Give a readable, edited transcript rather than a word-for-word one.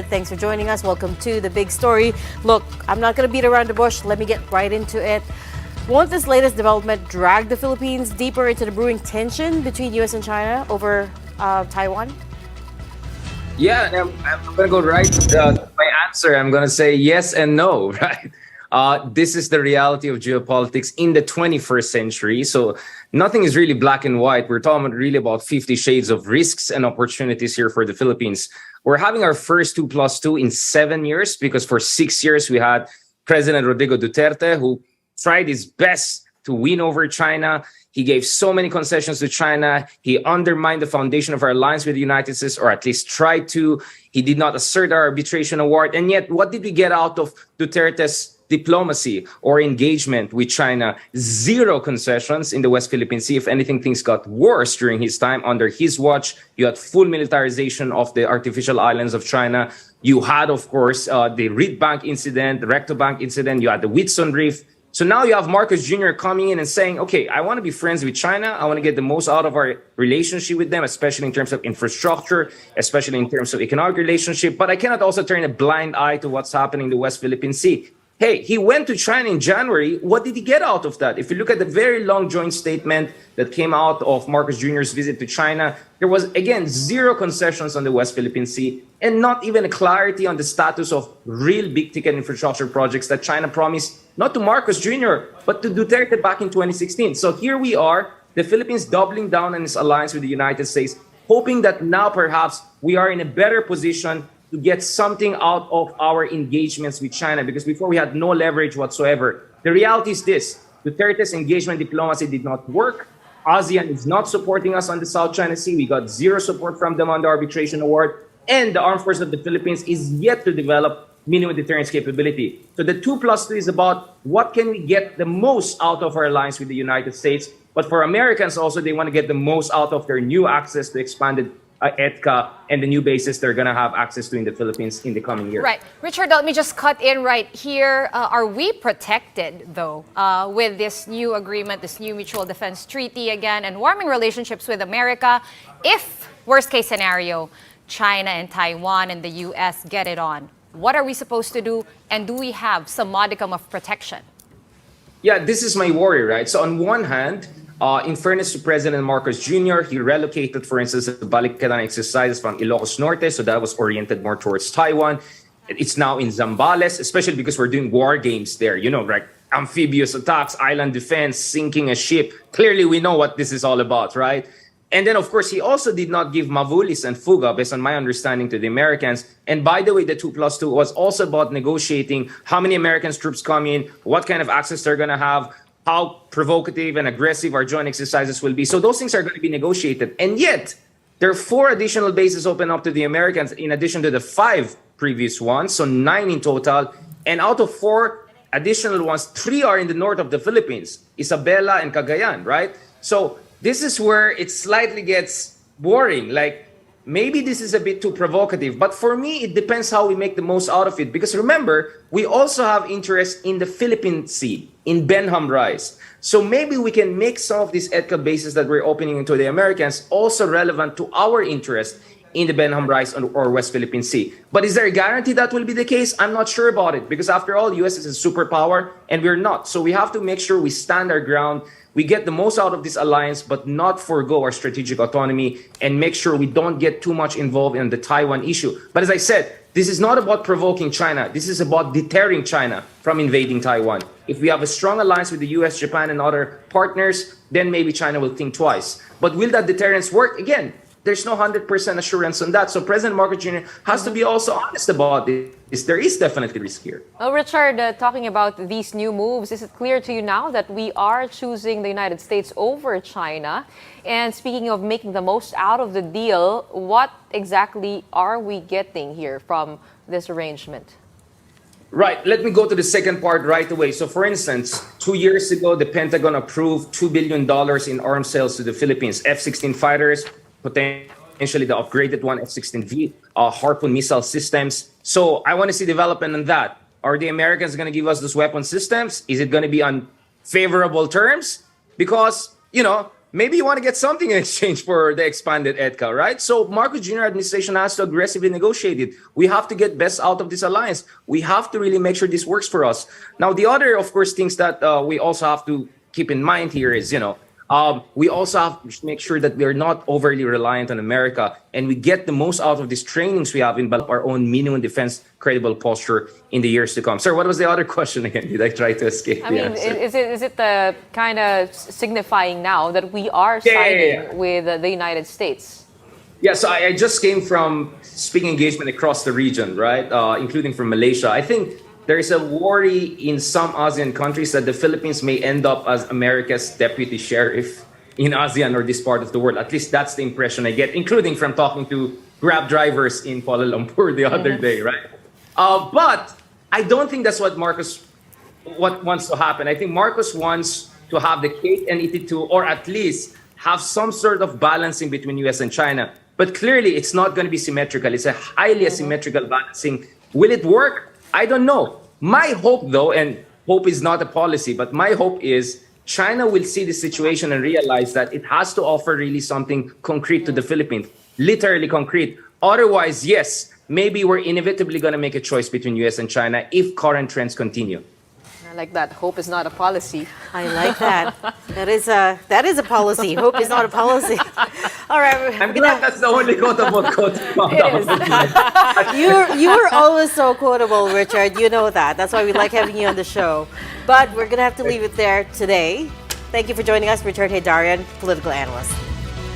Thanks for joining us. Welcome to The Big Story. Look, I'm not going to beat around the bush. Let me get right into it. Won't this latest development drag the Philippines deeper into the brewing tension between U.S. and China over Taiwan? Yeah, I'm going to go right to my answer. I'm going to say yes and no, right? This is the reality of geopolitics in the 21st century. So nothing is really black and white. We're talking really about 50 shades of risks and opportunities here for the Philippines. We're having our first 2+2 in 7 years because for 6 years we had President Rodrigo Duterte, who tried his best to win over China. He gave so many concessions to China. He undermined the foundation of our alliance with the United States, or at least tried to. He did not assert our arbitration award. And yet, what did we get out of Duterte's diplomacy or engagement with China? Zero concessions in the West Philippine Sea. If anything, things got worse during his time. Under his watch, you had full militarization of the artificial islands of China. You had, of course, the Reed Bank incident, the Recto Bank incident. You had the Whitsun Reef. So now you have Marcos Jr. coming in and saying, okay, I want to be friends with China. I want to get the most out of our relationship with them, especially in terms of infrastructure, especially in terms of economic relationship. But I cannot also turn a blind eye to what's happening in the West Philippine Sea. Hey, he went to China in January. What did he get out of that? If you look at the very long joint statement that came out of Marcos Jr.'s visit to China, there was, again, zero concessions on the West Philippine Sea and not even a clarity on the status of real big-ticket infrastructure projects that China promised, not to Marcos Jr., but to Duterte back in 2016. So here we are, the Philippines doubling down on its alliance with the United States, hoping that now perhaps we are in a better position to get something out of our engagements with China, because before we had no leverage whatsoever. The reality is this: Duterte's engagement diplomacy did not work. ASEAN is not supporting us on the South China Sea. We got zero support from them on the arbitration award. And the Armed Forces of the Philippines is yet to develop minimum deterrence capability. So the 2+2 is about what can we get the most out of our alliance with the United States. But for Americans also, they want to get the most out of their new access to expanded EDCA and the new bases they're going to have access to in the Philippines in the coming year. Right. Richard, let me just cut in right here. Are we protected, though, with this new agreement, this new mutual defense treaty again, and warming relationships with America? If, worst case scenario, China and Taiwan and the U.S. get it on, what are we supposed to do? And do we have some modicum of protection? Yeah, this is my worry, right? So on one hand, in fairness to President Marcos Jr., he relocated, for instance, the Balikatan exercises from Ilocos Norte, so that was oriented more towards Taiwan. It's now in Zambales, especially because we're doing war games there, you know, like amphibious attacks, island defense, sinking a ship. Clearly, we know what this is all about, right? And then, of course, he also did not give Mavulis and Fuga, based on my understanding, to the Americans. And by the way, the 2+2 was also about negotiating how many American troops come in, what kind of access they're going to have, how provocative and aggressive our joint exercises will be. So those things are going to be negotiated. And yet, there are 4 additional bases open up to the Americans in addition to the 5 previous ones, so 9 in total. And out of 4 additional ones, 3 are in the north of the Philippines, Isabela and Cagayan, right? So this is where it slightly gets boring. Like, maybe this is a bit too provocative, but for me, it depends how we make the most out of it. Because remember, we also have interest in the Philippine Sea, in Benham Rise. So maybe we can make some of these EDCA bases that we're opening into the Americans also relevant to our interest in the Benham Rise or West Philippine Sea. But is there a guarantee that will be the case? I'm not sure about it, because after all, US is a superpower and we're not. So we have to make sure we stand our ground, we get the most out of this alliance, but not forego our strategic autonomy, and make sure we don't get too much involved in the Taiwan issue. But as I said, this is not about provoking China. This is about deterring China from invading Taiwan. If we have a strong alliance with the US, Japan, and other partners, then maybe China will think twice. But will that deterrence work? Again, there's no 100% assurance on that. So President Marcos Jr. has to be also honest about this. There is definitely risk here. Well, Richard, talking about these new moves, is it clear to you now that we are choosing the United States over China? And speaking of making the most out of the deal, what exactly are we getting here from this arrangement? Right. Let me go to the second part right away. So, for instance, 2 years ago, the Pentagon approved $2 billion in arms sales to the Philippines, F-16 fighters, potentially the upgraded one, F-16V, Harpoon missile systems. So I want to see development on that. Are the Americans going to give us those weapon systems? Is it going to be on favorable terms? Because, you know, maybe you want to get something in exchange for the expanded EDCA, right? So Marcos Jr. administration has to aggressively negotiate it. We have to get best out of this alliance. We have to really make sure this works for us. Now, the other, of course, things that we also have to keep in mind here is, we also have to make sure that we're not overly reliant on America and we get the most out of these trainings we have in our own minimum defense credible posture in the years to come. Sir, what was the other question again? Did I try to escape I the mean, answer? is it the kind of signifying now that we are siding with the United States? Yeah, so I just came from speaking engagement across the region, right? Including from Malaysia. I think there is a worry in some ASEAN countries that the Philippines may end up as America's deputy sheriff in ASEAN or this part of the world. At least that's the impression I get, including from talking to Grab drivers in Kuala Lumpur the other day, right? But I don't think that's what wants to happen. I think Marcos wants to have the cake and eat it too, or at least have some sort of balancing between US and China. But clearly, it's not going to be symmetrical. It's a highly asymmetrical balancing. Will it work? I don't know. My hope, though, and hope is not a policy, but my hope is China will see the situation and realize that it has to offer really something concrete to the Philippines, literally concrete. Otherwise, yes, maybe we're inevitably going to make a choice between US and China if current trends continue. I like that. Hope is not a policy. I like that. That is a policy. Hope is not a policy. All right. I'm glad that's the only quotable quote. You were always so quotable, Richard. You know that. That's why we like having you on the show. But we're going to have to leave it there today. Thank you for joining us, Richard Haydarian, political analyst.